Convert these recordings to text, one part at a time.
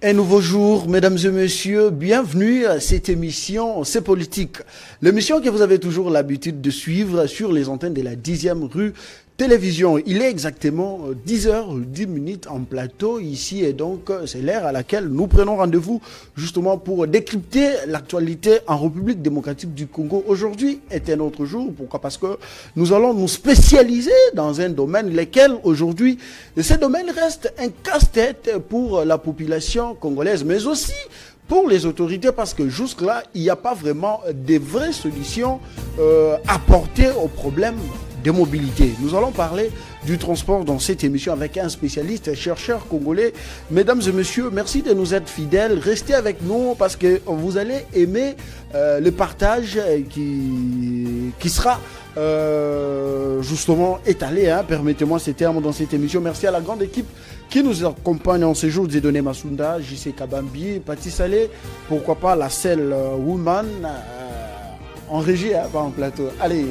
Un nouveau jour, mesdames et messieurs, bienvenue à cette émission C'est politique. L'émission que vous avez toujours l'habitude de suivre sur les antennes de la 10e rue Télévision. Il est exactement 10h10 en plateau ici et donc c'est l'heure à laquelle nous prenons rendez-vous justement pour décrypter l'actualité en République démocratique du Congo. Aujourd'hui est un autre jour. Pourquoi? Parce que nous allons nous spécialiser dans un domaine lequel aujourd'hui, ce domaine reste un casse-tête pour la population congolaise, mais aussi pour les autorités, parce que jusque-là, il n'y a pas vraiment de vraies solutions apportées aux problèmes de mobilité. Nous allons parler du transport dans cette émission avec un spécialiste, chercheur congolais. Mesdames et messieurs, merci de nous être fidèles. Restez avec nous parce que vous allez aimer le partage qui sera justement étalé, hein, permettez-moi ces termes dans cette émission. Merci à la grande équipe qui nous accompagne en ces jours. Zedone Masunda, JC Kabambi, Pati Salé, pourquoi pas la Cell Woman en régie, hein, pas en plateau. Allez,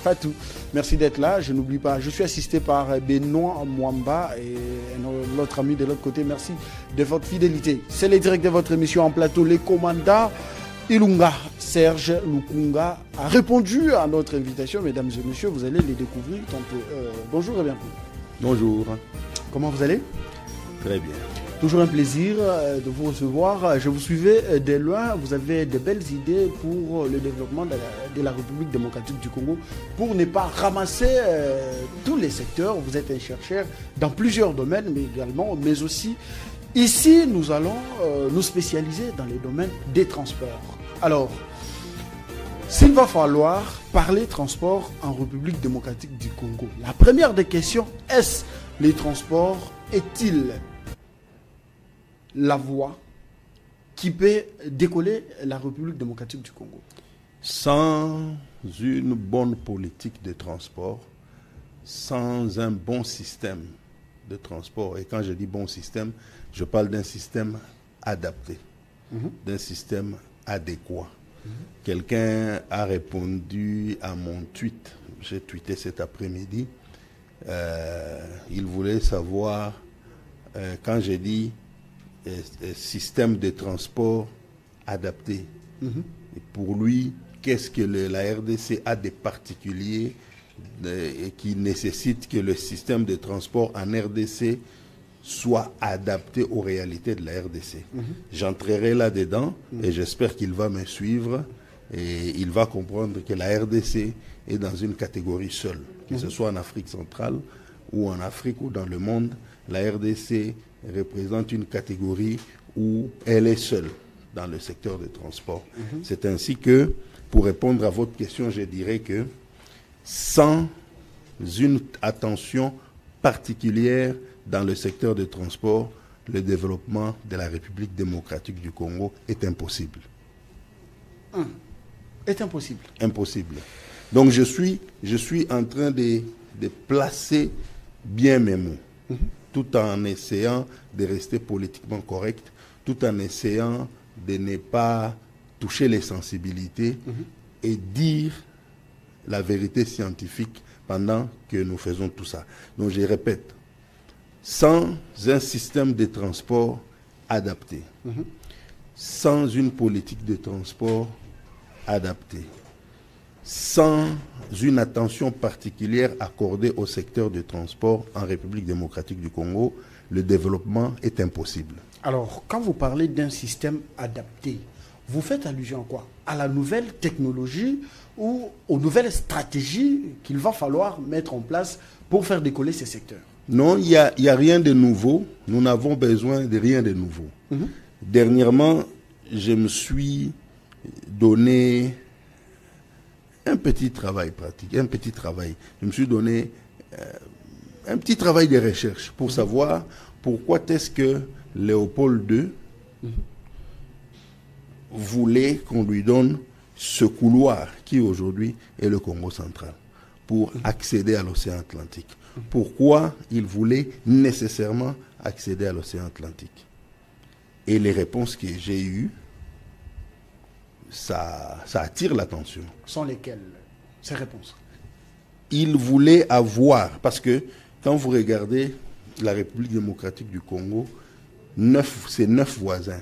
Fatou, merci d'être là. Je n'oublie pas, je suis assisté par Benoît Mwamba et l'autre ami de l'autre côté. Merci de votre fidélité. C'est les directs de votre émission en plateau. Les commandants Ilunga, Serge Lukunga a répondu à notre invitation. Mesdames et messieurs, vous allez les découvrir tantôt. Bonjour et bienvenue. Bonjour. Comment vous allez? Très bien. Toujours un plaisir de vous recevoir. Je vous suivais de loin. Vous avez de belles idées pour le développement de la République démocratique du Congo, pour ne pas ramasser tous les secteurs. Vous êtes un chercheur dans plusieurs domaines, mais aussi ici, nous allons nous spécialiser dans les domaines des transports. Alors, s'il va falloir parler transport en République démocratique du Congo, la première des questions, est-ce les transports est-il la voie qui peut décoller la République démocratique du Congo? Sans une bonne politique de transport, sans un bon système de transport, et quand je dis bon système, je parle d'un système adapté, d'un système adéquat. Quelqu'un a répondu à mon tweet, j'ai tweeté cet après-midi, il voulait savoir, quand j'ai dit système de transport adapté, et pour lui, qu'est-ce que la RDC a de particulier qui nécessite que le système de transport en RDC soit adapté aux réalités de la RDC. J'entrerai là-dedans et j'espère qu'il va me suivre et il va comprendre que la RDC est dans une catégorie seule, que ce soit en Afrique centrale ou en Afrique ou dans le monde. La RDC représente une catégorie où elle est seule dans le secteur des transports. C'est ainsi que, pour répondre à votre question, je dirais que sans une attention particulière dans le secteur des transports, le développement de la République démocratique du Congo est impossible. Est impossible. Impossible. Donc je suis en train de placer bien mes mots, tout en essayant de rester politiquement correct, tout en essayant de ne pas toucher les sensibilités et dire la vérité scientifique pendant que nous faisons tout ça. Donc je répète, sans un système de transport adapté, sans une politique de transport adaptée, sans une attention particulière accordée au secteur de transport en République démocratique du Congo, le développement est impossible. Alors, quand vous parlez d'un système adapté, vous faites allusion à quoi? À la nouvelle technologie ou aux nouvelles stratégies qu'il va falloir mettre en place pour faire décoller ces secteurs? Non, il n'y a rien de nouveau. Nous n'avons besoin de rien de nouveau. Dernièrement, je me suis donné un petit travail pratique, un petit travail. Je me suis donné un petit travail de recherche pour savoir pourquoi est-ce que Léopold II voulait qu'on lui donne ce couloir qui aujourd'hui est le Congo central pour accéder à l'océan Atlantique. Pourquoi il voulait nécessairement accéder à l'océan Atlantique? Et les réponses que j'ai eues, ça attire l'attention. Sont lesquelles ces réponses? Il voulait avoir, parce que quand vous regardez la République démocratique du Congo, c'est 9 voisins.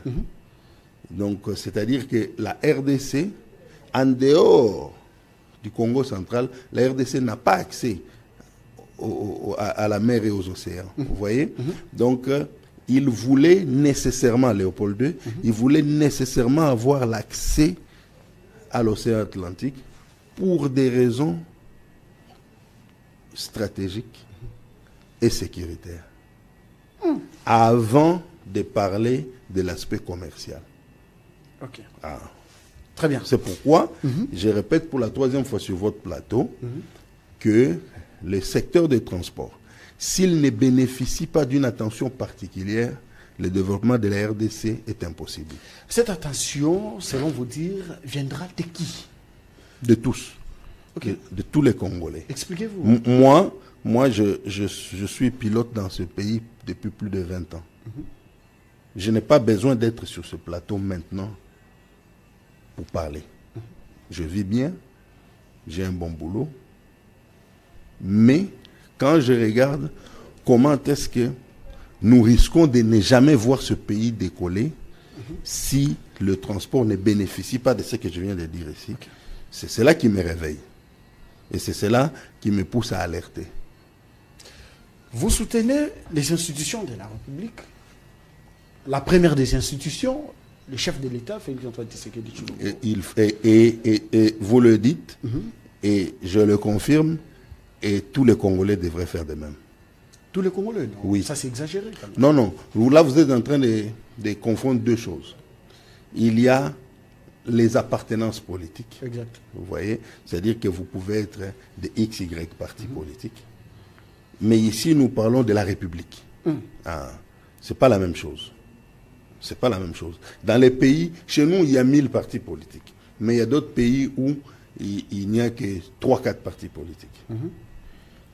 Donc, c'est-à-dire que la RDC, en dehors du Congo central, la RDC n'a pas accès à la mer et aux océans. Vous voyez? Donc, il voulait nécessairement, Léopold II, il voulait nécessairement avoir l'accès à l'océan Atlantique pour des raisons stratégiques et sécuritaires. Avant de parler de l'aspect commercial. Ok. Ah. Très bien. C'est pourquoi je répète pour la 3e fois sur votre plateau que le secteur des transports, s'il ne bénéficie pas d'une attention particulière, le développement de la RDC est impossible. Cette attention, selon vous dire, viendra de qui? De tous. Okay. De tous les Congolais. Expliquez-vous. Moi je suis pilote dans ce pays depuis plus de 20 ans. Je n'ai pas besoin d'être sur ce plateau maintenant pour parler. Je vis bien, j'ai un bon boulot, mais quand je regarde comment est-ce que nous risquons de ne jamais voir ce pays décoller si le transport ne bénéficie pas de ce que je viens de dire ici, c'est cela qui me réveille. Et c'est cela qui me pousse à alerter. Vous soutenez les institutions de la République. La première des institutions, le chef de l'État, Félix-Antoine Tshisekedi Tshilombo. Et vous le dites, et je le confirme, et tous les Congolais devraient faire de même. Tous les Congolais, non? Oui. Ça, c'est exagéré quand même. Non. Là, vous êtes en train de confondre deux choses. Il y a les appartenances politiques. Exact. Vous voyez? C'est-à-dire que vous pouvez être de XY parti politique. Mais ici, nous parlons de la République. C'est pas la même chose. C'est pas la même chose. Dans les pays, chez nous, il y a 1000 partis politiques. Mais il y a d'autres pays où il n'y a que 3-4 partis politiques.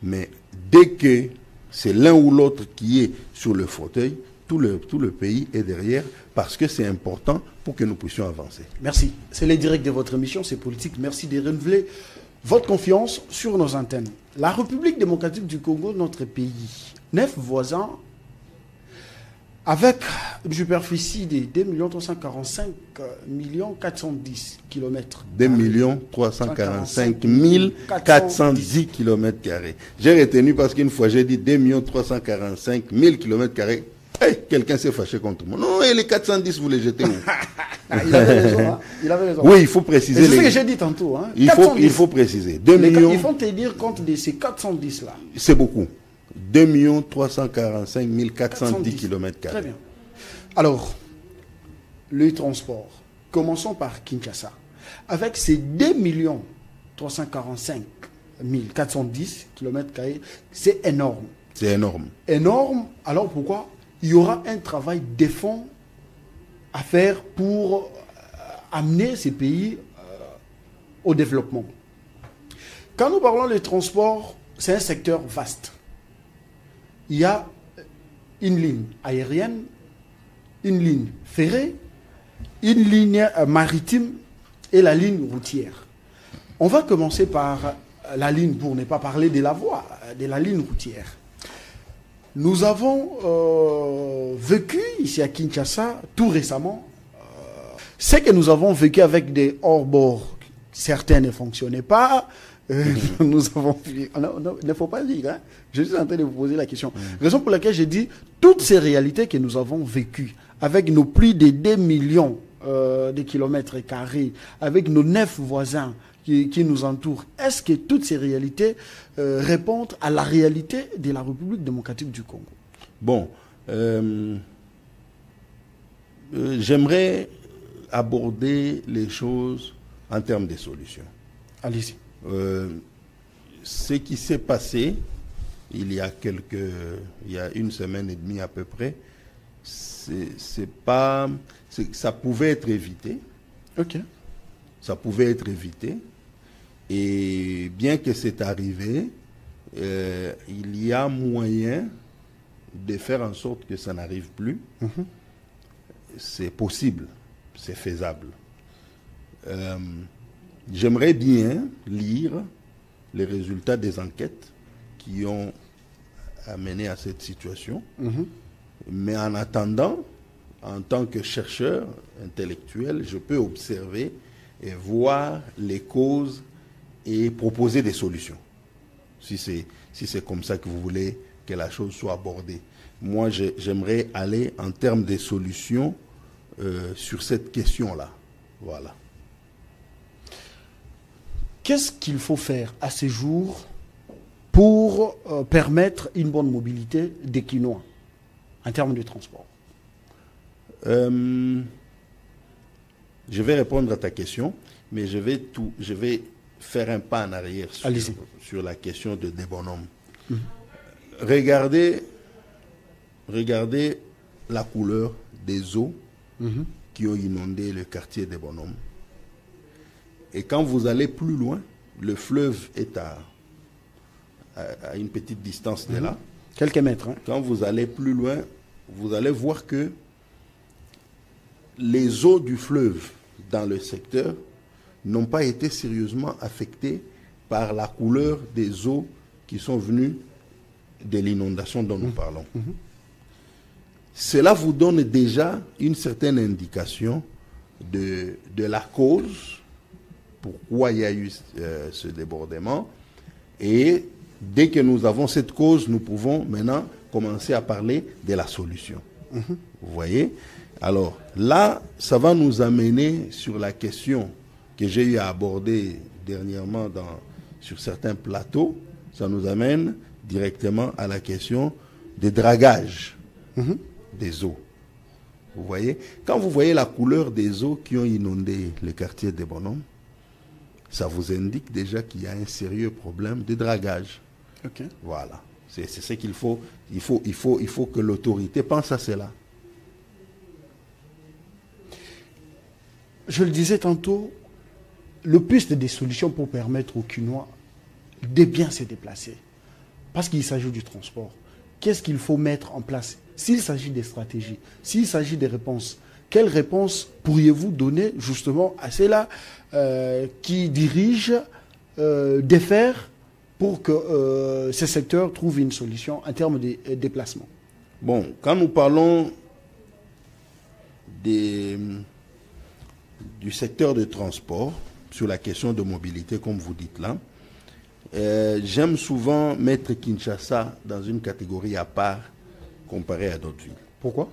Mais dès que c'est l'un ou l'autre qui est sur le fauteuil, tout le pays est derrière parce que c'est important pour que nous puissions avancer. Merci. C'est les directs de votre émission, c'est politique. Merci de renouveler votre confiance sur nos antennes. La République démocratique du Congo, notre pays, 9 voisins, avec une superficie de 2 345 410 km. 2 345 410 km². J'ai retenu parce qu'une fois j'ai dit 2 345 000 km². Hey, quelqu'un s'est fâché contre moi. Non, et les 410, vous les jetez où? Il avait raison, hein? Il avait raison. Oui, il faut préciser. C'est ce que j'ai dit tantôt. Hein? Il faut préciser. 2 millions. Il faut tenir compte de ces 410-là. C'est beaucoup. 2 345 410 km². Très bien. Alors, le transport. Commençons par Kinshasa. Avec ces 2 345 410 km², c'est énorme. C'est énorme. Énorme. Alors pourquoi? Il y aura un travail de fond à faire pour amener ces pays au développement. Quand nous parlons des transports, c'est un secteur vaste. Il y a une ligne aérienne, une ligne ferrée, une ligne maritime et la ligne routière. On va commencer par la ligne, pour ne pas parler de la voie, de la ligne routière. Nous avons vécu ici à Kinshasa, tout récemment, ce que nous avons vécu avec des hors-bords. Certains ne fonctionnaient pas. Nous avons... Il ne faut pas dire. Hein? Je suis en train de vous poser la question. Raison pour laquelle j'ai dit toutes ces réalités que nous avons vécues, avec nos plus de 2 millions de kilomètres carrés, avec nos 9 voisins qui nous entourent, est-ce que toutes ces réalités répondent à la réalité de la République démocratique du Congo? Bon, j'aimerais aborder les choses en termes de solutions. Allez-y. Ce qui s'est passé il y a une semaine et demie à peu près, ça pouvait être évité. Ok. Ça pouvait être évité. Et bien que c'est arrivé, il y a moyen de faire en sorte que ça n'arrive plus. C'est possible, c'est faisable. J'aimerais bien lire les résultats des enquêtes qui ont amené à cette situation. Mais en attendant, en tant que chercheur intellectuel, je peux observer et voir les causes et proposer des solutions. Si c'est comme ça que vous voulez que la chose soit abordée. Moi, j'aimerais aller en termes des solutions sur cette question-là. Voilà. Qu'est-ce qu'il faut faire à ces jours pour permettre une bonne mobilité des Quinois en termes de transport? Je vais répondre à ta question, mais je vais faire un pas en arrière sur la question des bonhommes. Regardez la couleur des eaux qui ont inondé le quartier des bonhommes. Et quand vous allez plus loin, le fleuve est à une petite distance de là. Quelques mètres. Hein. Quand vous allez plus loin, vous allez voir que les eaux du fleuve dans le secteur n'ont pas été sérieusement affectées par la couleur des eaux qui sont venues de l'inondation dont nous parlons. Cela vous donne déjà une certaine indication de la cause, pourquoi il y a eu ce débordement. Et dès que nous avons cette cause, nous pouvons maintenant commencer à parler de la solution. Vous voyez? Alors là, ça va nous amener sur la question que j'ai eu à aborder dernièrement sur certains plateaux. Ça nous amène directement à la question des dragages des eaux. Vous voyez? Quand vous voyez la couleur des eaux qui ont inondé le quartier des bonhommes, ça vous indique déjà qu'il y a un sérieux problème de dragage. Okay. Voilà. C'est ce qu'il faut. Il faut que l'autorité pense à cela. Je le disais tantôt, le plus des solutions pour permettre aux Quinois de bien se déplacer. Parce qu'il s'agit du transport. Qu'est-ce qu'il faut mettre en place? S'il s'agit des stratégies, s'il s'agit des réponses, quelles réponses pourriez-vous donner justement à ceux-là qui dirigent des fers pour que ces secteurs trouvent une solution en termes de déplacement? Bon, quand nous parlons du secteur de transport, sur la question de mobilité, comme vous dites là, j'aime souvent mettre Kinshasa dans une catégorie à part comparée à d'autres villes. Pourquoi?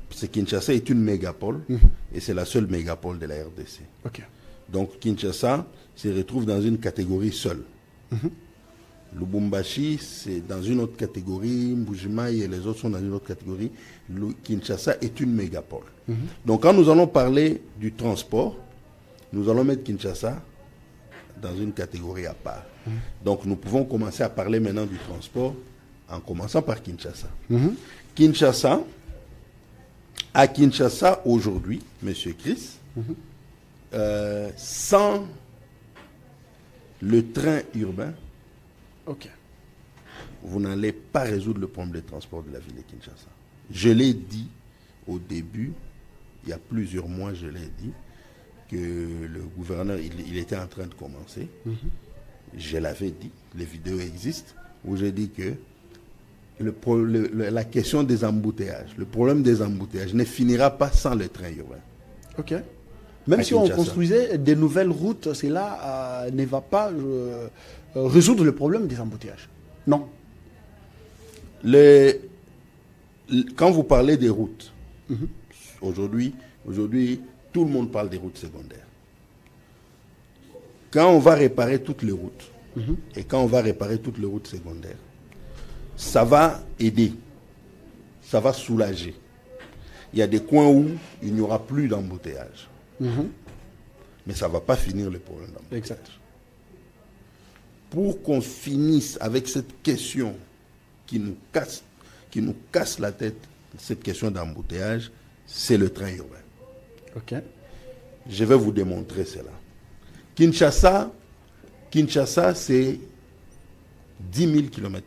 Parce que Kinshasa est une mégapole et c'est la seule mégapole de la RDC. Okay. Donc Kinshasa se retrouve dans une catégorie seule. Lubumbashi, c'est dans une autre catégorie, Mbujimaï et les autres sont dans une autre catégorie. Kinshasa est une mégapole. Donc quand nous allons parler du transport, nous allons mettre Kinshasa dans une catégorie à part. Donc nous pouvons commencer à parler maintenant du transport en commençant par Kinshasa. À Kinshasa aujourd'hui, Monsieur Chris, sans le train urbain, vous n'allez pas résoudre le problème de transport de la ville de Kinshasa. Je l'ai dit au début, il y a plusieurs mois, je l'ai dit, que le gouverneur, il était en train de commencer. Je l'avais dit, les vidéos existent, où j'ai dit que la question des embouteillages, le problème des embouteillages ne finira pas sans le train urbain. Ok. Même si on construisait des nouvelles routes, cela ne va pas résoudre le problème des embouteillages. Non. Quand vous parlez des routes, aujourd'hui, tout le monde parle des routes secondaires. Quand on va réparer toutes les routes, et quand on va réparer toutes les routes secondaires, ça va aider, ça va soulager. Il y a des coins où il n'y aura plus d'embouteillage. Mais ça ne va pas finir le problème d'embouteillage. Exact. Pour qu'on finisse avec cette question qui nous casse la tête, cette question d'embouteillage, c'est le train urbain. Ok. Je vais vous démontrer cela. Kinshasa, c'est 10 000 km².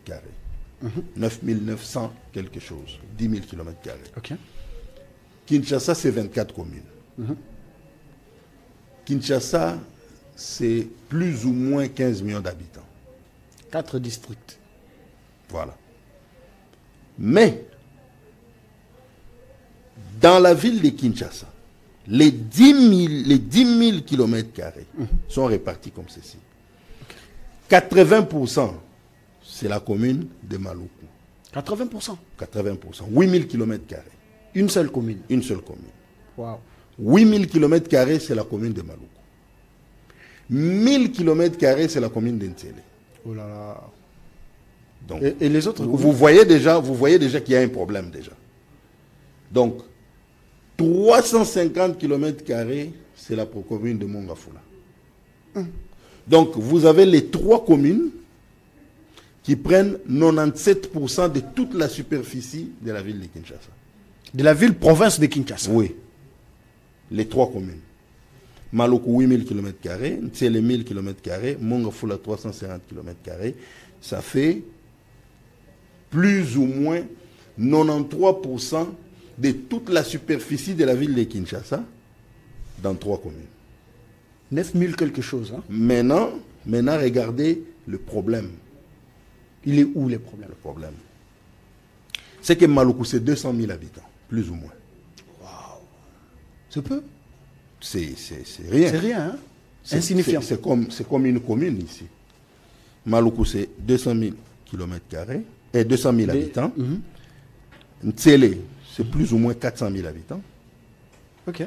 9 900 quelque chose. 10 000 km². Ok. Kinshasa, c'est 24 communes. Kinshasa, c'est plus ou moins 15 millions d'habitants. 4 districts. Voilà. Mais, Dans la ville de Kinshasa, les 10 000 km² sont répartis comme ceci. 80%, c'est la commune de Maluku. 80%. 80%. 8 000 km². Une seule commune. Une seule commune. Wow. 8 000 km², c'est la commune de Maluku. 1000 km², c'est la commune d'Ntélé. Oh là là. Donc, et les autres vous voyez déjà qu'il y a un problème déjà. Donc, 350 km², c'est la commune de Mongafula. Donc, vous avez les 3 communes qui prennent 97% de toute la superficie de la ville de Kinshasa. De la ville-province de Kinshasa. Oui. Les 3 communes. Maluku 8000 km², Ntsele 1000 km², Mongafula 350 km². Ça fait plus ou moins 93% de toute la superficie de la ville de Kinshasa dans 3 communes. 9000 quelque chose. Hein? Maintenant, regardez le problème. Il est où le problème? Le problème, c'est que Maluku, c'est 200 000 habitants, plus ou moins. Waouh. C'est peu? C'est rien. C'est rien, hein? Insignifiant. C'est comme une commune ici. Maluku, c'est 200 000 km² et 200 000 habitants. Ntsele, c'est plus ou moins 400 000 habitants. Ok.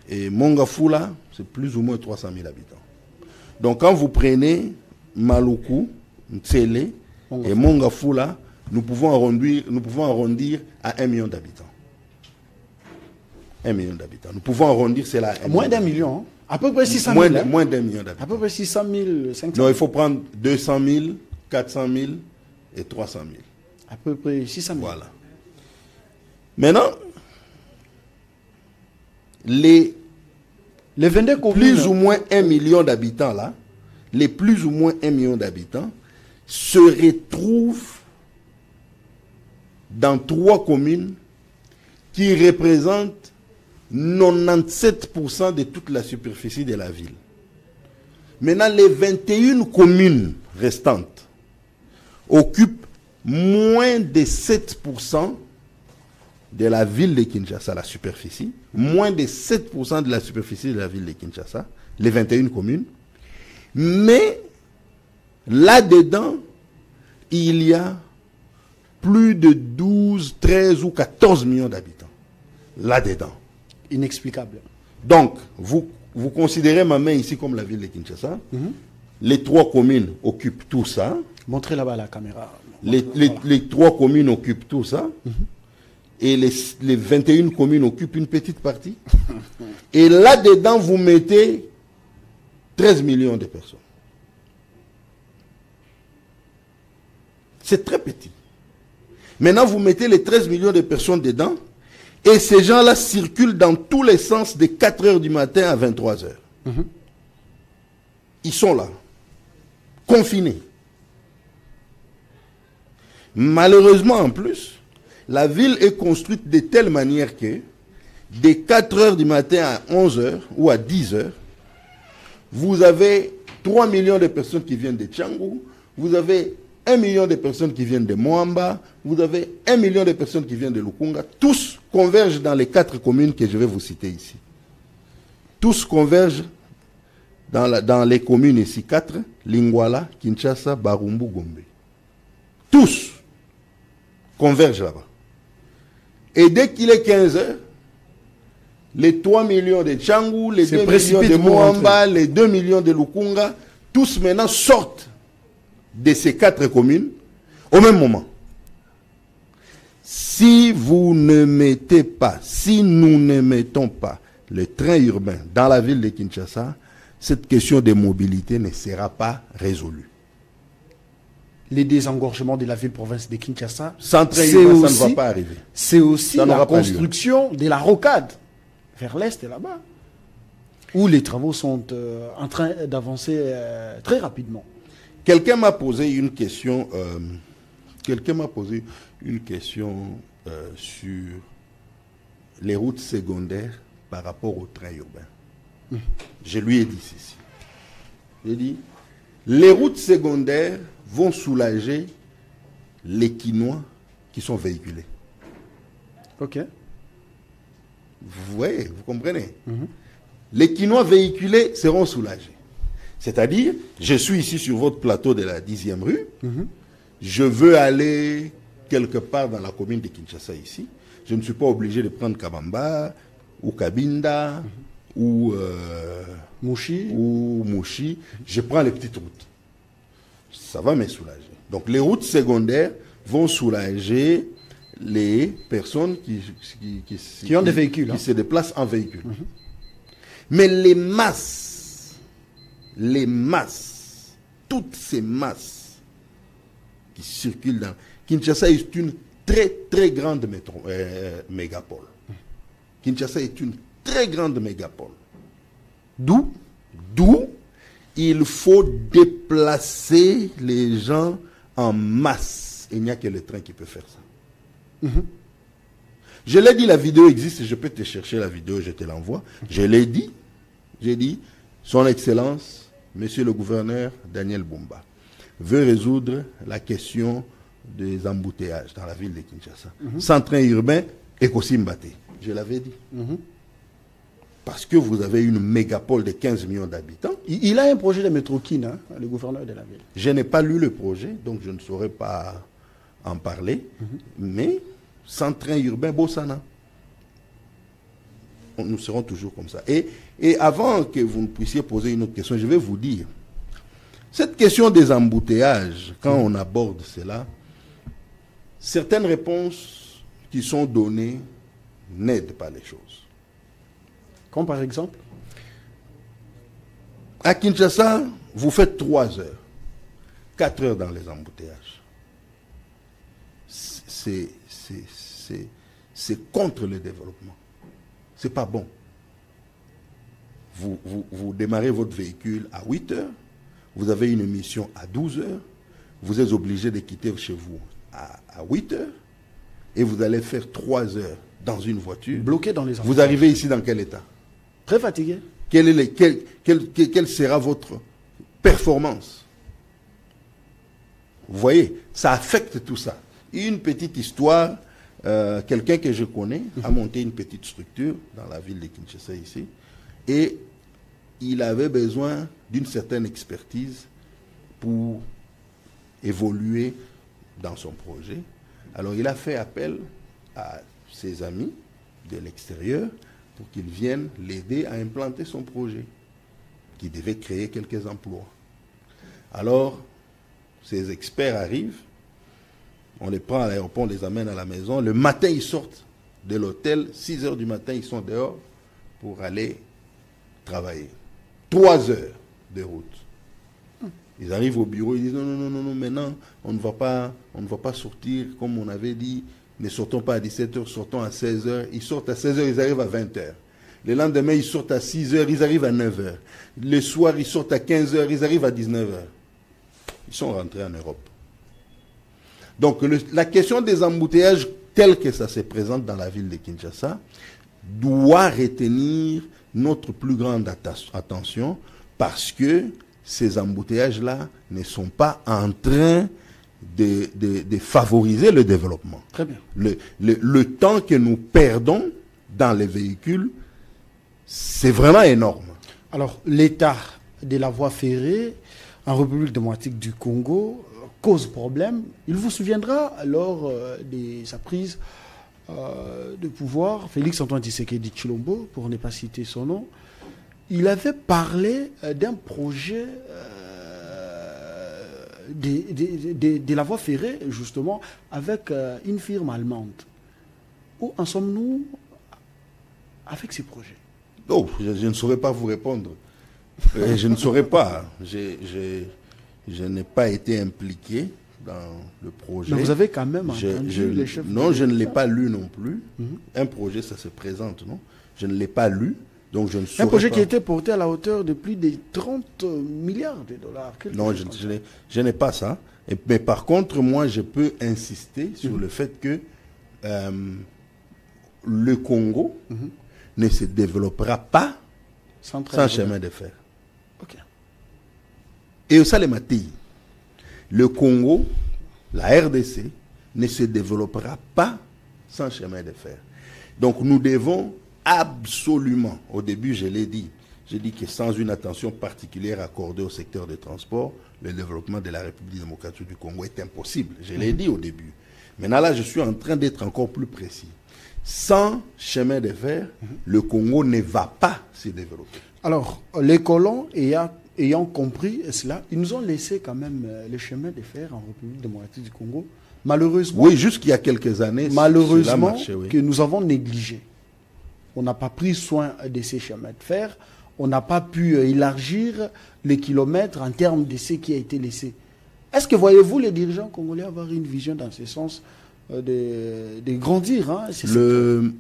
Et Mongafula, c'est plus ou moins 300 000 habitants. Donc, quand vous prenez Maluku, Ntsele et Mongafula, nous pouvons arrondir à 1 million d'habitants. 1 million d'habitants. Nous pouvons arrondir cela à moins d'1 million. Hein? À peu près 600 000. Moins d'1 million d'habitants. À peu près 600 000, 500 000. Non, il faut prendre 200 000, 400 000 et 300 000. À peu près 600 000. Voilà. Maintenant, les 22 communes, plus ou moins 1 million d'habitants là, les plus ou moins 1 million d'habitants se retrouvent dans 3 communes qui représentent 97% de toute la superficie de la ville. Maintenant, les 21 communes restantes occupent moins de 7% de la ville de Kinshasa, la superficie, moins de 7% de la superficie de la ville de Kinshasa, les 21 communes. Mais là-dedans, il y a plus de 12, 13 ou 14 millions d'habitants. Là-dedans. Inexplicable. Donc, vous considérez ma main ici comme la ville de Kinshasa. Les 3 communes occupent tout ça. Montrez là-bas la caméra. Les 3 communes occupent tout ça. Et les 21 communes occupent une petite partie. Et là-dedans, vous mettez 13 millions de personnes. C'est très petit. Maintenant, vous mettez les 13 millions de personnes dedans. Et ces gens-là circulent dans tous les sens de 4 heures du matin à 23 heures. Ils sont là, confinés. Malheureusement, en plus, la ville est construite de telle manière que, de 4 heures du matin à 11 heures ou à 10 heures, vous avez 3 millions de personnes qui viennent de Tchangou, vous avez 1 million de personnes qui viennent de Moamba, vous avez 1 million de personnes qui viennent de Lukunga, tous convergent dans les 4 communes que je vais vous citer ici. Tous convergent dans les communes ici, 4, Lingwala, Kinshasa, Barumbu, Gombe. Tous convergent là-bas. Et dès qu'il est 15 heures, les 3 millions de Tchangou, les 2 millions de Moamba, les 2 millions de Lukunga, tous maintenant sortent de ces 4 communes au même moment. Si vous ne mettez pas, si nous ne mettons pas le train urbain dans la ville de Kinshasa, cette question de mobilité ne sera pas résolue. Les désengorgements de la ville-province de Kinshasa, sans train urbain, ça ne va pas arriver. C'est aussi la construction de la rocade vers l'est et là-bas, où les travaux sont en train d'avancer très rapidement. Quelqu'un m'a posé une question. Sur les routes secondaires par rapport au train urbain. Je lui ai dit ceci. J'ai dit, les routes secondaires vont soulager les Quinois qui sont véhiculés. Ok. Vous voyez, vous comprenez? Les Quinois véhiculés seront soulagés. C'est-à-dire, je suis ici sur votre plateau de la 10e rue, je veux aller quelque part dans la commune de Kinshasa ici, je ne suis pas obligé de prendre Kabamba, ou Kabinda, ou Mouchi, je prends les petites routes. Ça va me soulager. Donc les routes secondaires vont soulager les personnes qui ont des véhicules, qui se déplacent en véhicule. Mais les masses, toutes ces masses qui circulent dans... Kinshasa est une très très grande mégapole. Kinshasa est une très grande mégapole. D'où il faut déplacer les gens en masse. Il n'y a que le train qui peut faire ça. Je l'ai dit, la vidéo existe, je peux te chercher la vidéo, je te l'envoie. Je l'ai dit, j'ai dit, Son Excellence, Monsieur le gouverneur Daniel Bumba, veut résoudre la question des embouteillages dans la ville de Kinshasa. Sans train urbain, Ekossimbate. Je l'avais dit. Parce que vous avez une mégapole de 15 millions d'habitants. Il a un projet de métro-kin, hein, le gouverneur de la ville. Je n'ai pas lu le projet, donc je ne saurais pas en parler. Mais sans train urbain, Bossana. Nous serons toujours comme ça. Et avant que vous ne puissiez poser une autre question, je vais vous dire, cette question des embouteillages, quand on aborde cela, certaines réponses qui sont données n'aident pas les choses. Comme par exemple? À Kinshasa, vous faites 3 heures, 4 heures dans les embouteillages. C'est contre le développement. C'est pas bon. Vous démarrez votre véhicule à 8 heures, vous avez une mission à 12 heures, vous êtes obligé de quitter chez vous à 8 heures, et vous allez faire 3 heures dans une voiture. Bloqué dans les embouteillages. Vous arrivez ici dans quel état? Très fatigué. Quelle sera votre performance? Vous voyez, ça affecte tout ça. Une petite histoire, quelqu'un que je connais a monté une petite structure dans la ville de Kinshasa ici, et il avait besoin d'une certaine expertise pour évoluer dans son projet. Alors il a fait appel à ses amis de l'extérieur pour qu'ils viennent l'aider à implanter son projet, qui devait créer quelques emplois. Alors, ces experts arrivent, on les prend à l'aéroport, on les amène à la maison. Le matin, ils sortent de l'hôtel, 6 heures du matin, ils sont dehors pour aller travailler. 3 heures de route. Ils arrivent au bureau, ils disent non, maintenant, on ne va pas sortir comme on avait dit. Ne sortons pas à 17 heures, sortons à 16 heures. Ils sortent à 16 heures, ils arrivent à 20 heures. Le lendemain, ils sortent à 6 heures, ils arrivent à 9 heures. Le soir, ils sortent à 15 heures, ils arrivent à 19 heures. Ils sont rentrés en Europe. Donc, la question des embouteillages, telle que ça se présente dans la ville de Kinshasa, doit retenir notre plus grande attention, parce que ces embouteillages-là ne sont pas en train de favoriser le développement. Très bien. Le temps que nous perdons dans les véhicules, c'est vraiment énorme. Alors, l'état de la voie ferrée en République démocratique du Congo cause problème. Il vous souviendra, lors de sa prise de pouvoir, Félix Antoine Tshisekedi Tshilombo, pour ne pas citer son nom, il avait parlé d'un projet de la voie ferrée, justement, avec une firme allemande. Où en sommes-nous avec ces projets? Oh, je ne saurais pas vous répondre. Je ne saurais pas. Je n'ai pas été impliqué dans le projet. Mais vous avez quand même entendu les chefs? Non, je ne l'ai pas lu non plus. Un projet, ça se présente, non? Je ne l'ai pas lu. Donc je ne saurais un projet pas. Qui était porté à la hauteur de plus de 30 milliards de dollars. Non, je n'ai pas ça. Mais par contre, moi, je peux insister sur le fait que le Congo ne se développera pas sans chemin de fer. Ok. Et au Salemati, le Congo, la RDC, ne se développera pas sans chemin de fer. Donc nous devons absolument, au début je l'ai dit, j'ai dit que sans une attention particulière accordée au secteur des transports, le développement de la République démocratique du Congo est impossible. Je l'ai dit au début. Maintenant là, je suis en train d'être encore plus précis. Sans chemin de fer, le Congo ne va pas se développer. Alors, les colons ayant compris cela, ils nous ont laissé quand même le chemin de fer en République démocratique du Congo. Malheureusement, oui, jusqu'il y a quelques années, malheureusement cela marchait, oui. Que nous avons négligé. On n'a pas pris soin de ces chemins de fer. On n'a pas pu élargir les kilomètres en termes de ce qui a été laissé. Est-ce que voyez-vous les dirigeants congolais avoir une vision dans ce sens de grandir, hein,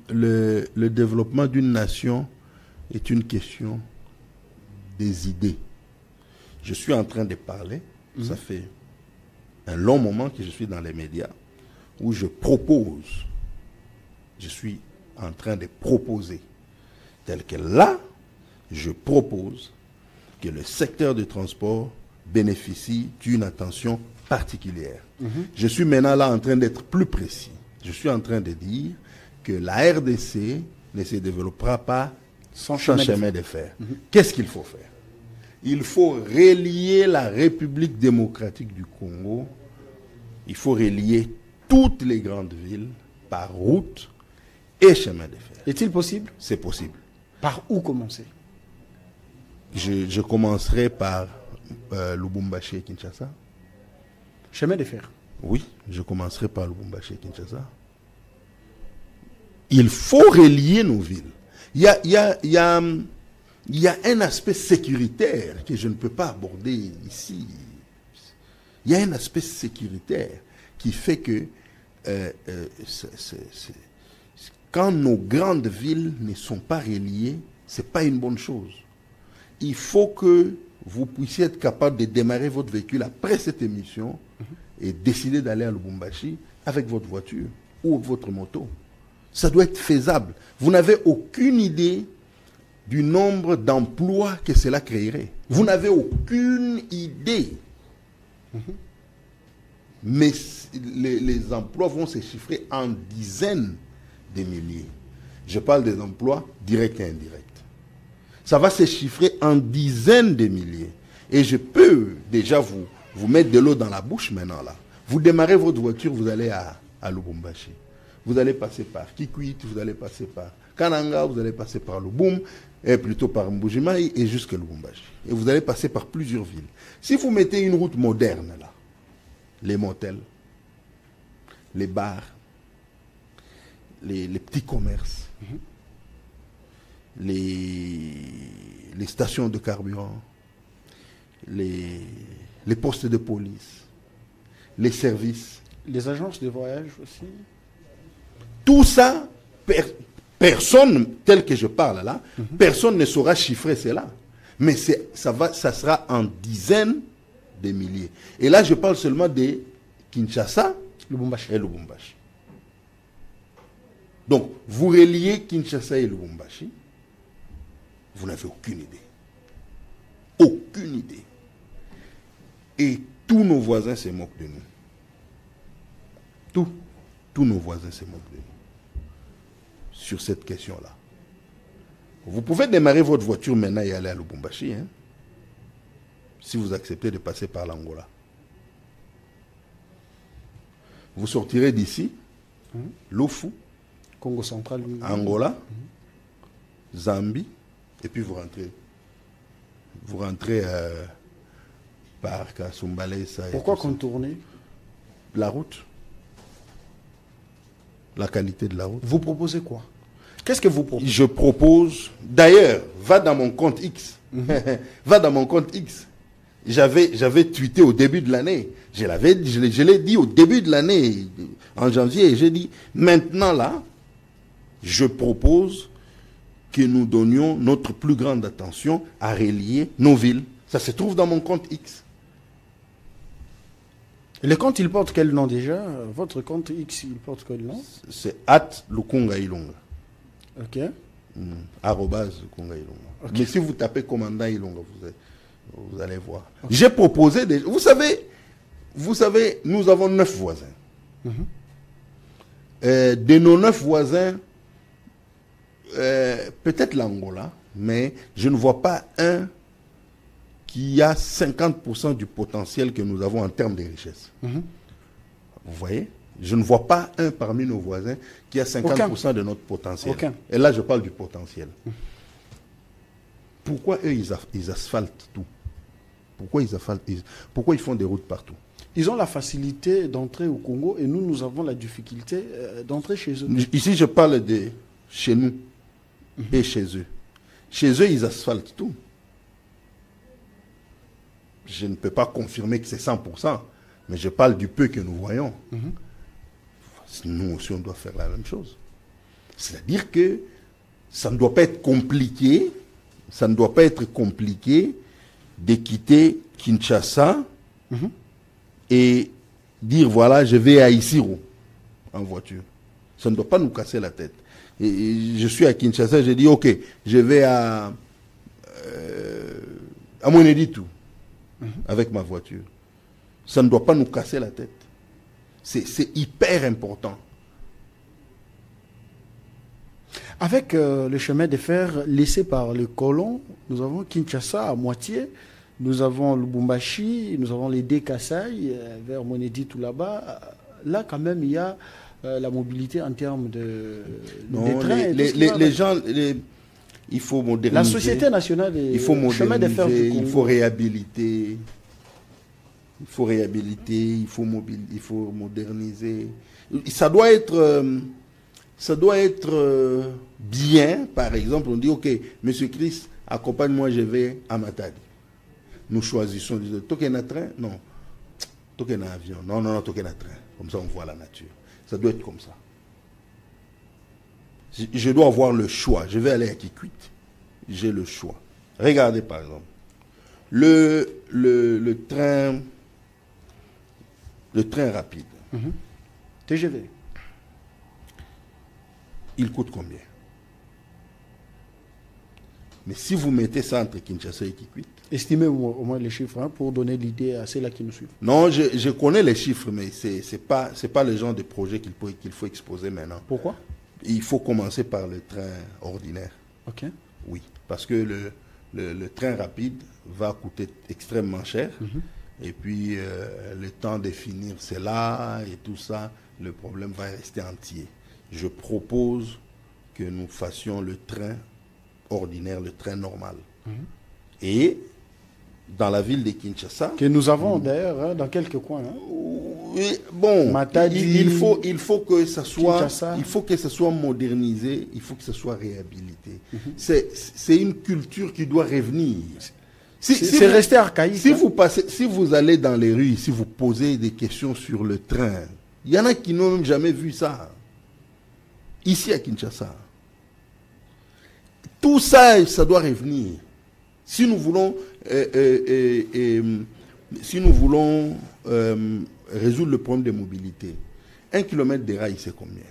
le développement d'une nation est une question des idées. Je suis en train de parler, ça fait un long moment que je suis dans les médias, où je suis en train de proposer, tel que là, je propose que le secteur du transport bénéficie d'une attention particulière. Je suis maintenant là en train d'être plus précis. Je suis en train de dire que la RDC ne se développera pas sans chemin de fer. Qu'est-ce qu'il faut faire? Il faut relier la République démocratique du Congo. Il faut relier toutes les grandes villes par route et chemin de fer. Est-il possible? C'est possible. Par où commencer? Je commencerai par Lubumbashi et Kinshasa. Chemin de fer? Oui, je commencerai par Lubumbashi et Kinshasa. Il faut relier nos villes. Il y a un aspect sécuritaire que je ne peux pas aborder ici. Il y a un aspect sécuritaire qui fait que quand nos grandes villes ne sont pas reliées, ce n'est pas une bonne chose. Il faut que vous puissiez être capable de démarrer votre véhicule après cette émission et décider d'aller à Lubumbashi avec votre voiture ou votre moto. Ça doit être faisable. Vous n'avez aucune idée du nombre d'emplois que cela créerait. Vous n'avez aucune idée. Mais les emplois vont se chiffrer en dizaines de milliers. Je parle des emplois directs et indirects. Ça va se chiffrer en dizaines de milliers. Et je peux déjà vous mettre de l'eau dans la bouche maintenant là. Vous démarrez votre voiture, vous allez à Lubumbashi. Vous allez passer par Kikwit, vous allez passer par Kananga, vous allez passer par Lubum, et plutôt par Mbujimai et jusqu'à Lubumbashi. Et vous allez passer par plusieurs villes. Si vous mettez une route moderne là, les motels, les bars, les petits commerces, les stations de carburant, les postes de police, les services. Les agences de voyage aussi. Tout ça, personne, tel que je parle là, personne ne saura chiffrer cela. Mais ça sera en dizaines de milliers. Et là, je parle seulement de Kinshasa Lubumbashi. et Lubumbashi. Donc, vous reliez Kinshasa et Lubumbashi, vous n'avez aucune idée. Aucune idée. Et tous nos voisins se moquent de nous. Tous nos voisins se moquent de nous. Sur cette question-là. Vous pouvez démarrer votre voiture maintenant et aller à Lubumbashi, hein, si vous acceptez de passer par l'Angola. Vous sortirez d'ici, Lofu, Congo central, Angola, Zambie, et puis vous rentrez. Vous rentrez par Kasumbalesa. Pourquoi contourner la route? La qualité de la route. Vous proposez quoi? Qu'est-ce que vous proposez? Je propose, d'ailleurs, va dans mon compte X. Va dans mon compte X. J'avais tweeté au début de l'année. Je l'ai dit au début de l'année, en janvier. J'ai dit, maintenant là, je propose que nous donnions notre plus grande attention à relier nos villes. Ça se trouve dans mon compte X. Le compte, il porte quel nom déjà? Votre compte X, il porte quel nom? C'est @Lukunga Ilonga. Ok. @Lukunga Ilonga. Okay. Mais si vous tapez commandant Ilonga, vous allez voir. Okay. J'ai proposé des... Vous savez, nous avons 9 voisins. De nos 9 voisins, peut-être l'Angola, mais je ne vois pas un qui a 50% du potentiel que nous avons en termes de richesse. Vous voyez? Je ne vois pas un parmi nos voisins qui a 50% de notre potentiel. Et là, je parle du potentiel. Pourquoi eux, ils asphaltent tout? Pourquoi ils font des routes partout? Ils ont la facilité d'entrer au Congo et nous avons la difficulté d'entrer chez eux. Ici, je parle de chez nous et chez eux. Chez eux, ils asphaltent tout. Je ne peux pas confirmer que c'est 100%, mais je parle du peu que nous voyons. Nous aussi, on doit faire la même chose. C'est-à-dire que ça ne doit pas être compliqué, de quitter Kinshasa et dire, voilà, je vais à Isiro en voiture. Ça ne doit pas nous casser la tête. Et je suis à Kinshasa, je dis, ok, je vais à Moneditu avec ma voiture. Ça ne doit pas nous casser la tête. C'est hyper important. Avec le chemin de fer laissé par les colons, nous avons Kinshasa à moitié, nous avons Lubumbashi, nous avons les Kasai vers Moneditu là-bas. Là, quand même, il y a la mobilité en termes de trains. Les gens, il faut moderniser. La Société nationale des chemins de fer du Congo. Il faut réhabiliter. Il faut réhabiliter, il faut moderniser. Ça doit être bien, par exemple, on dit, ok, Monsieur Christ, accompagne-moi, je vais à Matadi. Nous choisissons, token à train, non. Token à avion, non, token à train. Comme ça, on voit la nature. Ça doit être comme ça. Je dois avoir le choix. Je vais aller à Kikwit. J'ai le choix. Regardez, par exemple, le train rapide. TGV. Il coûte combien? Mais si vous mettez ça entre Kinshasa et Kikwit. Estimez au moins les chiffres pour donner l'idée à ceux-là qui nous suivent. Non, je connais les chiffres, mais ce n'est pas le genre de projet qu'il faut exposer maintenant. Pourquoi? Il faut commencer par le train ordinaire. Ok. Oui, parce que le train rapide va coûter extrêmement cher. Et puis, le temps de finir, c'est là, et tout ça, le problème va rester entier. Je propose que nous fassions le train ordinaire, le train normal. Et dans la ville de Kinshasa... Que nous avons d'ailleurs dans quelques coins. Oui, bon, Matadi, il faut que ça soit modernisé, il faut que ça soit réhabilité. C'est une culture qui doit revenir. C'est resté archaïque. Si vous allez dans les rues, si vous posez des questions sur le train, il y en a qui n'ont même jamais vu ça. Ici à Kinshasa. Tout ça, ça doit revenir. Si nous voulons, résoudre le problème de mobilité, 1 kilomètre de rail, c'est combien?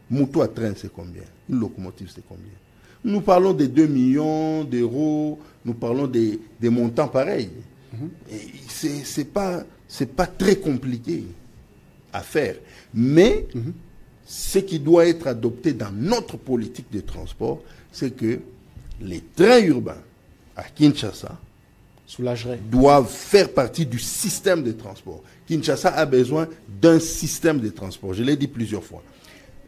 Moto à train, c'est combien? Une locomotive, c'est combien? Nous parlons de 2 millions d'euros, nous parlons des montants pareils. C'est pas très compliqué à faire. Mais ce qui doit être adopté dans notre politique de transport, c'est que les trains urbains à Kinshasa doivent faire partie du système de transport. Kinshasa a besoin d'un système de transport. Je l'ai dit plusieurs fois.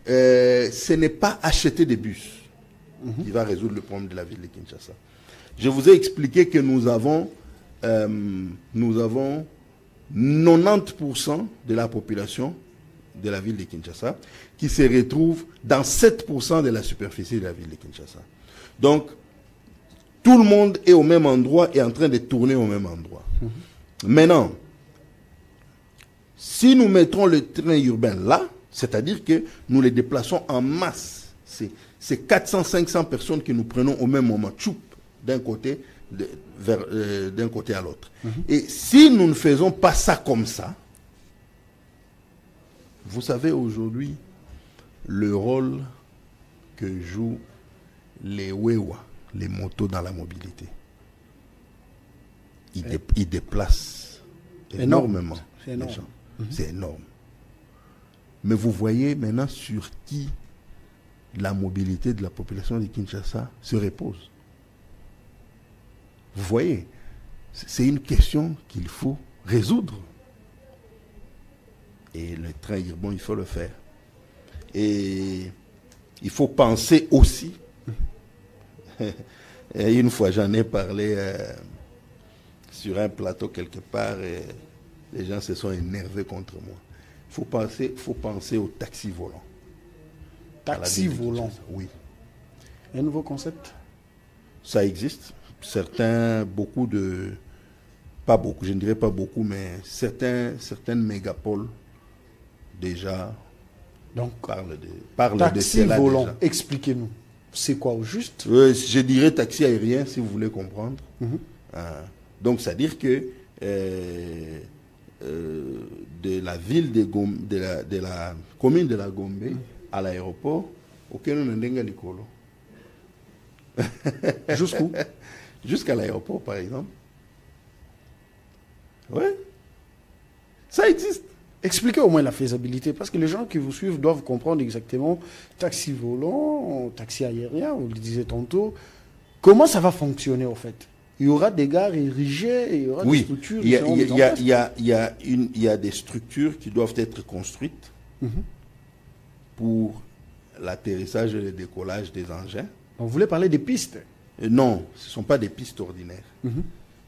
Ce n'est pas acheter des bus qui va résoudre le problème de la ville de Kinshasa. Je vous ai expliqué que nous avons 90% de la population de la ville de Kinshasa qui se retrouve dans 7% de la superficie de la ville de Kinshasa. Donc, tout le monde est au même endroit et en train de tourner au même endroit. Maintenant, si nous mettons le train urbain là, c'est-à-dire que nous les déplaçons en masse, c'est 400-500 personnes que nous prenons au même moment, d'un côté d'un côté à l'autre. Et si nous ne faisons pas ça comme ça, vous savez aujourd'hui le rôle que jouent les Wewa, les motos dans la mobilité. Ils déplacent énormément les gens. C'est énorme. Mais vous voyez maintenant sur qui la mobilité de la population de Kinshasa se repose. Vous voyez, c'est une question qu'il faut résoudre. Et le train Irbon, il faut le faire. Et il faut penser aussi, et une fois j'en ai parlé sur un plateau quelque part, et les gens se sont énervés contre moi. Il faut penser au taxi volant. Taxi volant. Oui. Un nouveau concept? Ça existe. Certains, pas beaucoup, je ne dirais pas beaucoup, mais certaines mégapoles déjà parlent de taxi cela volant, déjà. expliquez-nous. C'est quoi au juste? Je dirais taxi aérien, si vous voulez comprendre. Donc, c'est-à-dire que de la ville de la commune de la Gombe à l'aéroport, auquel on n'a pas. Jusqu'où? Jusqu'à l'aéroport, par exemple. Oui. Ça existe. Expliquez au moins la faisabilité, parce que les gens qui vous suivent doivent comprendre exactement taxi volant, taxi aérien, vous le disiez tantôt. Comment ça va fonctionner, en fait? Il y aura des gares érigées, il y aura des structures. Il y a des structures qui doivent être construites pour l'atterrissage et le décollage des engins. On voulait parler des pistes. Non, ce ne sont pas des pistes ordinaires.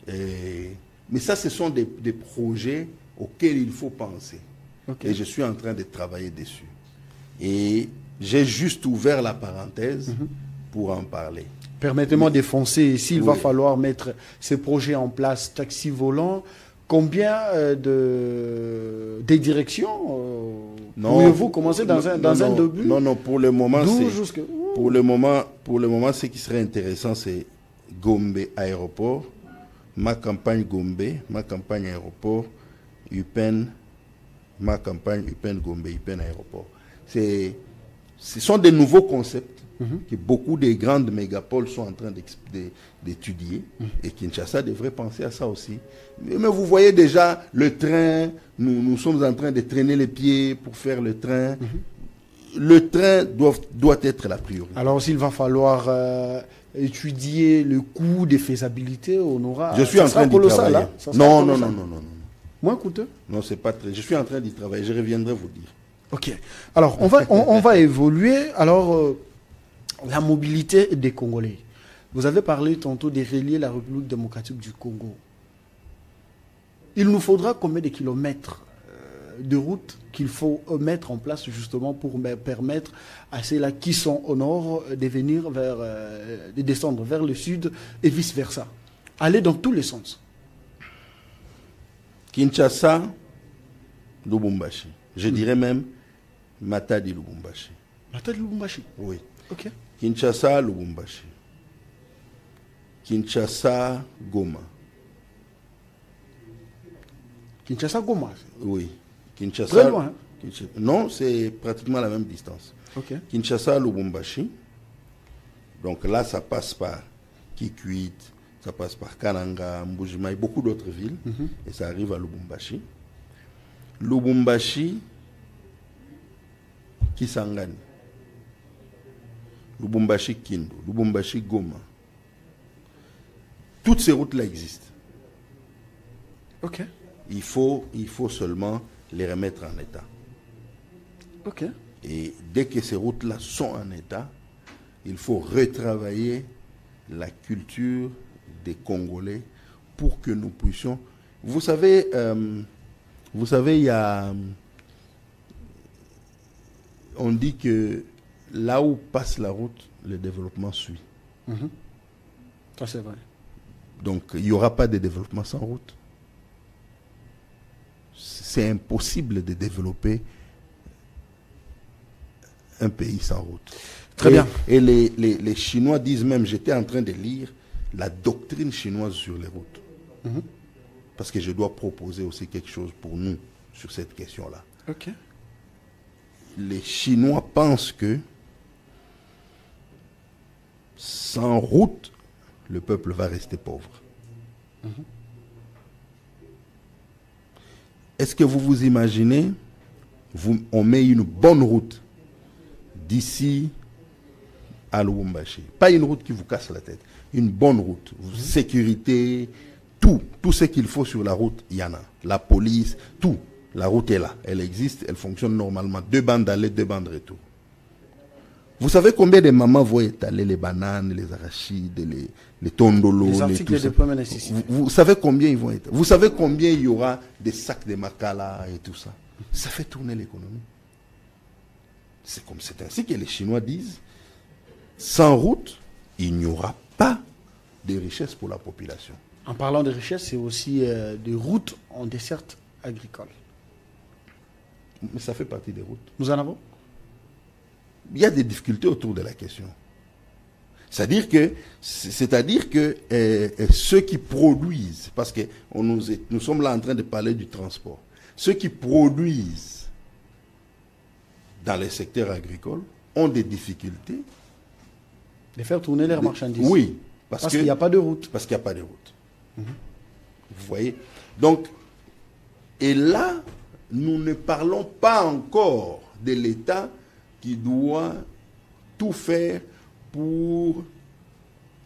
Mais ça, ce sont des projets auxquels il faut penser. Okay. Et je suis en train de travailler dessus. Et j'ai juste ouvert la parenthèse pour en parler. Permettez-moi d'effoncer. S'il va falloir mettre ces projets en place, taxi volant, combien des directions pourriez-vous commencer dans un début? Non, pour le moment, pour le moment, ce qui serait intéressant, c'est Gombe aéroport, ma campagne Gombe, ma campagne aéroport, UPEN, ma campagne UPEN Gombe, UPEN aéroport. Ce sont des nouveaux concepts que beaucoup de grandes mégapoles sont en train d'étudier et Kinshasa devrait penser à ça aussi. Mais vous voyez déjà le train, nous sommes en train de traîner les pieds pour faire le train. Le train doit être la priorité. Alors s'il va falloir étudier le coût des faisabilités, on aura... Je suis en train d'y travailler. Hein? Non. Moins coûteux? Non, c'est pas très... Je suis en train d'y travailler, je reviendrai vous dire. Ok. Alors, on va évoluer. Alors, la mobilité des Congolais. Vous avez parlé tantôt de relier la République démocratique du Congo. Il nous faudra combien de kilomètres de route qu'il faut mettre en place justement pour permettre à ceux-là qui sont au nord de venir de descendre vers le sud et vice-versa. Aller dans tous les sens. Kinshasa, Lubumbashi. Je dirais même Matadi, Lubumbashi. Matadi, Lubumbashi? Oui. Ok. Kinshasa, Lubumbashi. Kinshasa, Goma. Kinshasa, Goma? Oui. Kinshasa. Très loin. Hein? Non, c'est pratiquement la même distance. Ok. Kinshasa, Lubumbashi. Donc là, ça passe par Kikwit, ça passe par Kananga, Mbujimai, beaucoup d'autres villes. Et ça arrive à Lubumbashi. Lubumbashi, Kisangani. Lubumbashi, Kindu. Lubumbashi, Goma. Toutes ces routes-là existent. Ok. Il faut seulement les remettre en état. Ok. Et dès que ces routes-là sont en état, il faut retravailler la culture des Congolais pour que nous puissions... Vous savez, il y a... On dit que là où passe la route, le développement suit. Ça, c'est vrai. Donc, il n'y aura pas de développement sans route. C'est impossible de développer un pays sans route. Très bien. Et les Chinois disent même, j'étais en train de lire la doctrine chinoise sur les routes. Parce que je dois proposer aussi quelque chose pour nous sur cette question-là. Ok. Les Chinois pensent que sans route, le peuple va rester pauvre. Est-ce que vous vous imaginez, on met une bonne route d'ici à Lubumbashi. Pas une route qui vous casse la tête. Une bonne route. Sécurité, tout ce qu'il faut sur la route, il y en a. La police, tout. La route est là. Elle existe, elle fonctionne normalement. 2 bandes d'aller, 2 bandes de retour. Vous savez combien de mamans vont étaler les bananes, les arachides, les tondolos, les articles de première nécessité. Vous savez combien ils vont être. Vous savez combien il y aura des sacs de makala et tout ça. Ça fait tourner l'économie. C'est ainsi que les Chinois disent, sans route, il n'y aura pas de richesse pour la population. En parlant de richesse, c'est aussi des routes en dessert agricole. Mais ça fait partie des routes. Nous en avons? Il y a des difficultés autour de la question. C'est-à-dire que ceux qui produisent, parce que nous sommes là en train de parler du transport, ceux qui produisent dans les secteurs agricoles ont des difficultés de faire tourner leurs marchandises. Oui. Parce qu'il n'y a pas de route. Parce qu'il n'y a pas de route. Vous voyez? Donc, et là, nous ne parlons pas encore de l'État qui doit tout faire pour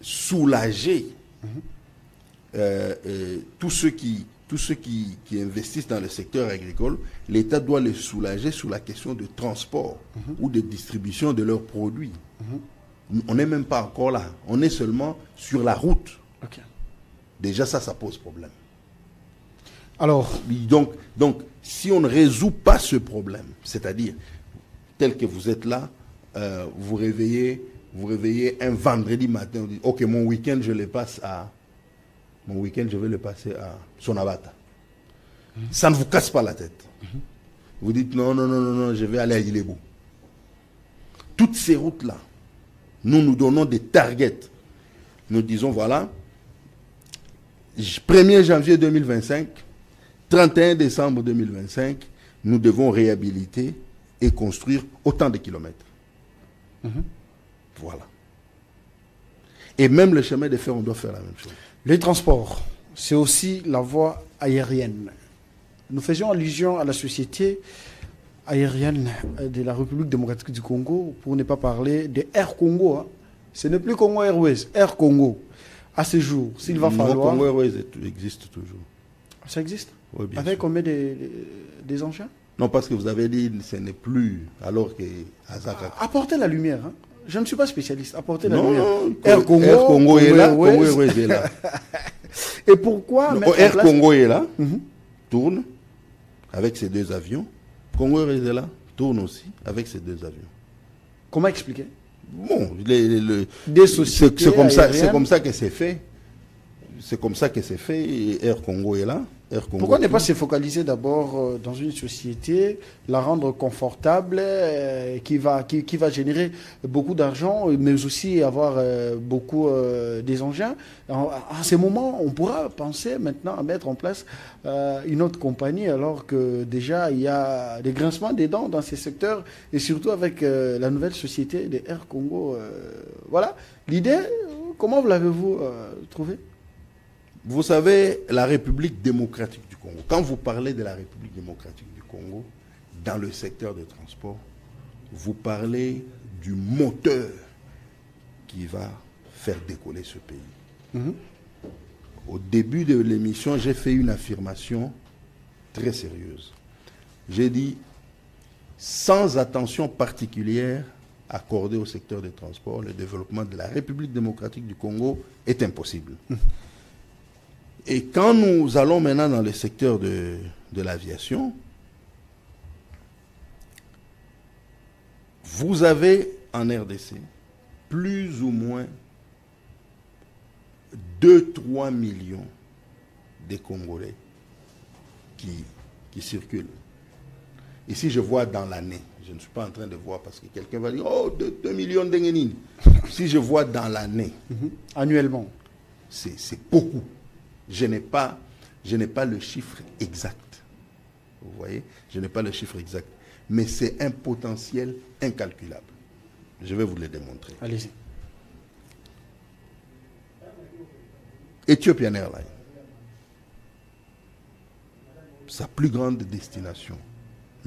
soulager tous ceux qui investissent dans le secteur agricole. L'État doit les soulager sur la question de transport ou de distribution de leurs produits. On n'est même pas encore là. On est seulement sur la route. Okay. Déjà, ça pose problème. Alors, donc, si on ne résout pas ce problème, c'est-à-dire, tel que vous êtes là, vous réveillez un vendredi matin, vous dites, ok, mon week-end, je vais le passer à Sonabata. Ça ne vous casse pas la tête. Vous dites, non, je vais aller à Ilebo. Toutes ces routes-là, nous donnons des targets. Nous disons, voilà, 1er janvier 2025, 31 décembre 2025, nous devons réhabiliter et construire autant de kilomètres. Voilà. Et même le chemin de fer, on doit faire la même chose. Les transports, c'est aussi la voie aérienne. Nous faisions allusion à la société aérienne de la République démocratique du Congo, pour ne pas parler de Air Congo. Hein. Ce n'est plus Congo Airways, Air Congo. À ce jour, s'il va falloir... Congo Airways existe toujours. Ça existe? Oui, bien Avec sûr. combien des engins? Non, parce que vous avez dit ce n'est plus, alors que Azaka. Apportez la lumière. Hein. Je ne suis pas spécialiste. Apportez la Non, lumière. non, Air Congo est là, Airways. Congo Airways est là. Et pourquoi Non, mettre Air en place... Congo est là, tourne avec ses 2 avions. Congo Airways est là, tourne aussi avec ses 2 avions. Comment expliquer? Bon, Des sociétés c'est comme ça que c'est fait. C'est comme ça que c'est fait. Et Air Congo est là. Pourquoi ne pas se focaliser d'abord dans une société, la rendre confortable, qui va générer beaucoup d'argent, mais aussi avoir beaucoup des engins. À ce moment, on pourra penser maintenant à mettre en place une autre compagnie, alors que déjà il y a des grincements des dents dans ces secteurs, et surtout avec la nouvelle société de Air Congo. Voilà. L'idée, comment l'avez-vous trouvée? Vous savez, la République démocratique du Congo, quand vous parlez de la République démocratique du Congo, dans le secteur des transports, vous parlez du moteur qui va faire décoller ce pays. Au début de l'émission, j'ai fait une affirmation très sérieuse. J'ai dit, sans attention particulière accordée au secteur des transports, le développement de la République démocratique du Congo est impossible. Et quand nous allons maintenant dans le secteur de l'aviation, vous avez en RDC plus ou moins 2-3 millions de Congolais qui circulent. Ici, je vois dans l'année, je ne suis pas en train de voir parce que quelqu'un va dire, oh, 2 millions d'Engenines. Si je vois dans l'année, annuellement, c'est beaucoup. Je n'ai pas le chiffre exact. Vous voyez? Je n'ai pas le chiffre exact. Mais c'est un potentiel incalculable. Je vais vous le démontrer. Allez-y. Ethiopian Airlines. Sa plus grande destination,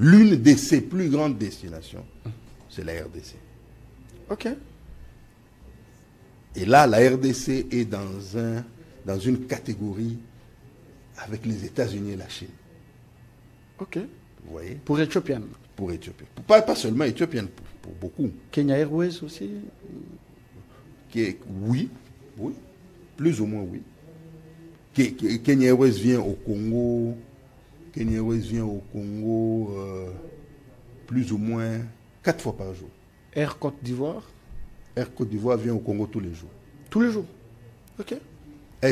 l'une de ses plus grandes destinations, c'est la RDC. Ok. Et là, la RDC est dans une catégorie avec les États-Unis et la Chine. Ok. Vous voyez? Pour Ethiopian. Pour Éthiopie. Pas seulement éthiopienne, pour beaucoup. Kenya Airways aussi. Oui, plus ou moins oui. Kenya Airways vient au Congo. Kenya Airways vient au Congo plus ou moins 4 fois par jour. Air Côte d'Ivoire. Air Côte d'Ivoire vient au Congo tous les jours. Tous les jours. Ok.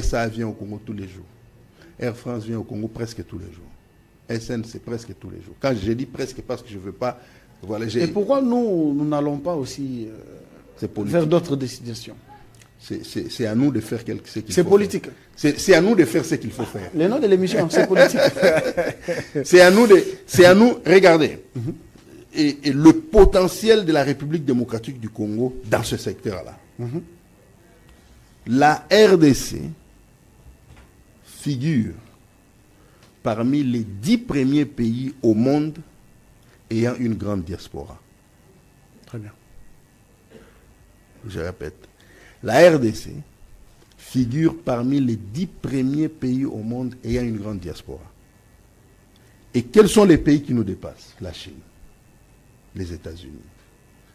SA vient au Congo tous les jours. Air France vient au Congo presque tous les jours. SN, c'est presque tous les jours. Quand je dis presque, parce que je ne veux pas... Voilà, et pourquoi nous n'allons pas aussi vers d'autres destinations? C'est à nous de faire ce qu'il faut faire. C'est politique. C'est à nous de faire ce qu'il faut faire. Le nom de l'émission, c'est politique. C'est à nous, regardez. Et le potentiel de la République démocratique du Congo dans ce secteur-là. La RDC figure parmi les 10 premiers pays au monde ayant une grande diaspora. Très bien. Je répète, la RDC figure parmi les 10 premiers pays au monde ayant une grande diaspora. Et quels sont les pays qui nous dépassent? La Chine, les États-Unis,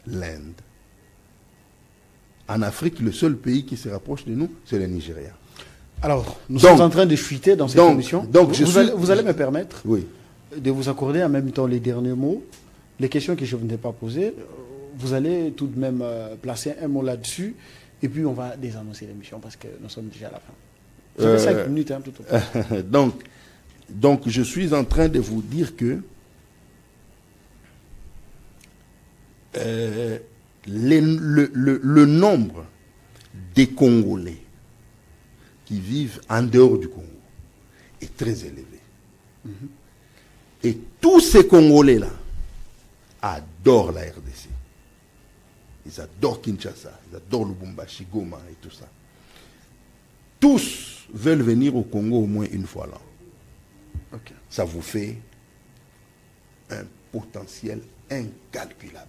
l'Inde. En Afrique, le seul pays qui se rapproche de nous, c'est le Nigeria. Alors, nous sommes en train de fuiter dans cette émission. Donc vous allez me permettre oui. de vous accorder en même temps les derniers mots. Les questions que je ne t'ai pas posées, vous allez tout de même placer un mot là-dessus. Et puis, on va désannoncer l'émission parce que nous sommes déjà à la fin. Ça fait 5 minutes, hein, tout au plus. donc, je suis en train de vous dire que le nombre des Congolais qui vivent en dehors du Congo est très élevé. Et tous ces Congolais-là adorent la RDC. Ils adorent Kinshasa, ils adorent Lubumbashi, Goma et tout ça. Tous veulent venir au Congo au moins une fois l'an. Okay. Ça vous fait un potentiel incalculable.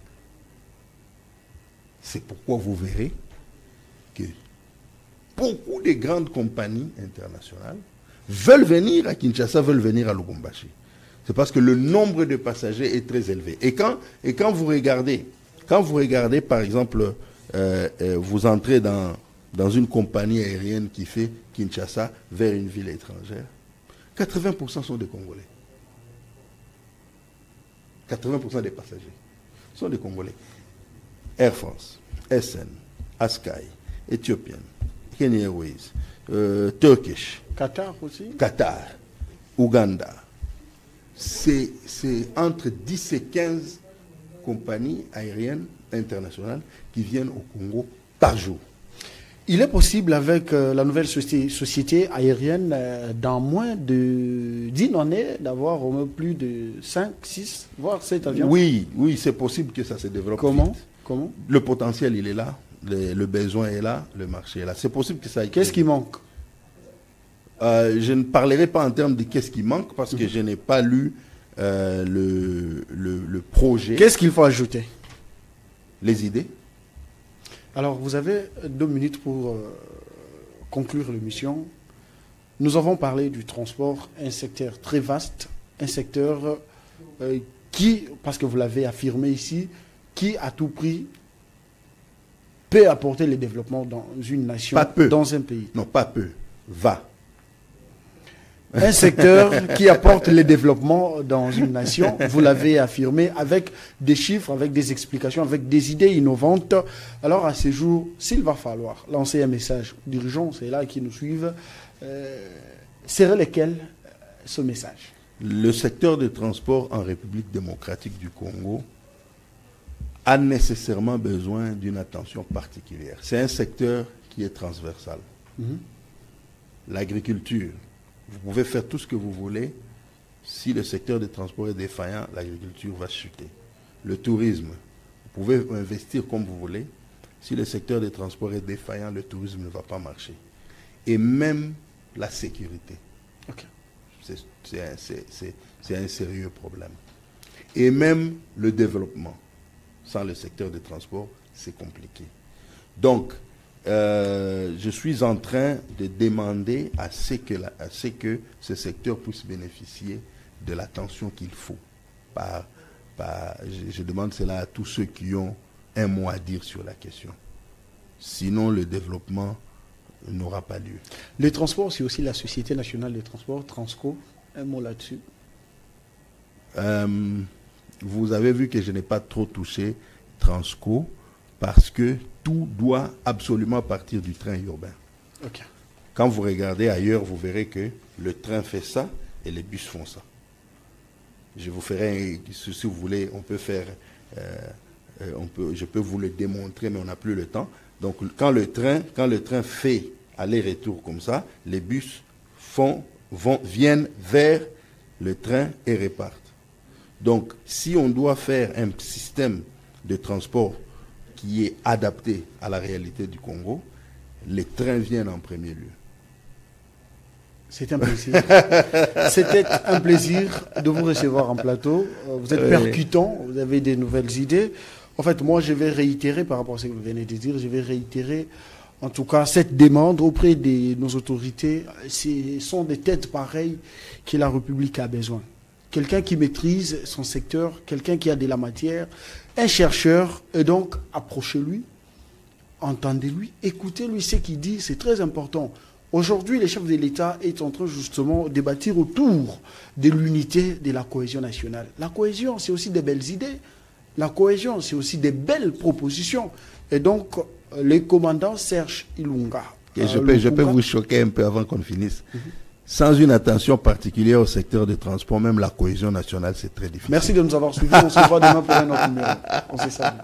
C'est pourquoi vous verrez que beaucoup de grandes compagnies internationales veulent venir à Kinshasa, veulent venir à Lubumbashi. C'est parce que le nombre de passagers est très élevé. Et quand vous regardez, par exemple, vous entrez dans une compagnie aérienne qui fait Kinshasa vers une ville étrangère, 80% sont des Congolais. 80% des passagers sont des Congolais. Air France, SN, Askai, Ethiopian, Kenya Airways, Turkish, Qatar aussi. Qatar, Ouganda. C'est entre 10 et 15 compagnies aériennes internationales qui viennent au Congo par jour. Il est possible avec la nouvelle société aérienne dans moins de 10 années d'avoir au moins plus de 5, 6, voire 7 avions. Oui, c'est possible que ça se développe. Comment Le potentiel, il est là. Le besoin est là, le marché est là. C'est possible que ça aille. Qu'est-ce qui manque? Je ne parlerai pas en termes de qu'est-ce qui manque parce que je n'ai pas lu le projet. Qu'est-ce qu'il faut ajouter? Les idées. Alors, vous avez 2 minutes pour conclure l'émission. Nous avons parlé du transport, un secteur très vaste, un secteur qui, parce que vous l'avez affirmé ici, qui à tout prix peut apporter le développement dans une nation, dans un pays. Non, pas peu. Va. Un secteur qui apporte le développement dans une nation, vous l'avez affirmé, avec des chiffres, avec des explications, avec des idées innovantes. Alors à ce jour, s'il va falloir lancer un message aux dirigeants, c'est là qui nous suivent, serait lequel ce message? Le secteur de transport en République démocratique du Congo a nécessairement besoin d'une attention particulière. C'est un secteur qui est transversal. L'agriculture, vous pouvez faire tout ce que vous voulez. Si le secteur de transport est défaillant, l'agriculture va chuter. Le tourisme, vous pouvez investir comme vous voulez. Si le secteur de transport est défaillant, le tourisme ne va pas marcher. Et même la sécurité. Okay. C'est un sérieux problème. Et même le développement. Sans le secteur de transport, c'est compliqué. Donc, je suis en train de demander à ce que ce secteur puisse bénéficier de l'attention qu'il faut. Je demande cela à tous ceux qui ont un mot à dire sur la question. Sinon, le développement n'aura pas lieu. Les transports, c'est aussi la Société nationale des transports, Transco. Un mot là-dessus. Vous avez vu que je n'ai pas trop touché Transco parce que tout doit absolument partir du train urbain. Okay. Quand vous regardez ailleurs, vous verrez que le train fait ça et les bus font ça. Je vous ferai, si vous voulez, on peut faire, je peux vous le démontrer, mais on n'a plus le temps. Donc, quand le train fait aller-retour comme ça, les bus viennent vers le train et repartent. Donc, si on doit faire un système de transport qui est adapté à la réalité du Congo, les trains viennent en premier lieu. C'est un plaisir. C'était un plaisir de vous recevoir en plateau. Vous êtes percutant, vous avez des nouvelles idées. En fait, moi, je vais réitérer par rapport à ce que vous venez de dire, je vais réitérer en tout cas cette demande auprès de nos autorités. Ce sont des têtes pareilles que la République a besoin. Quelqu'un qui maîtrise son secteur, quelqu'un qui a de la matière, un chercheur, et donc approchez-lui, entendez-lui, écoutez-lui ce qu'il dit, c'est très important. Aujourd'hui, le chef de l'État est en train justement de bâtir autour de l'unité de la cohésion nationale. La cohésion, c'est aussi des belles idées. La cohésion, c'est aussi des belles propositions. Et donc, les commandants Serge Ilunga. Et je peux vous choquer un peu avant qu'on finisse. Sans une attention particulière au secteur des transports, même la cohésion nationale, c'est très difficile. Merci de nous avoir suivis. On se voit demain pour un autre numéro. On se salue.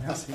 Merci.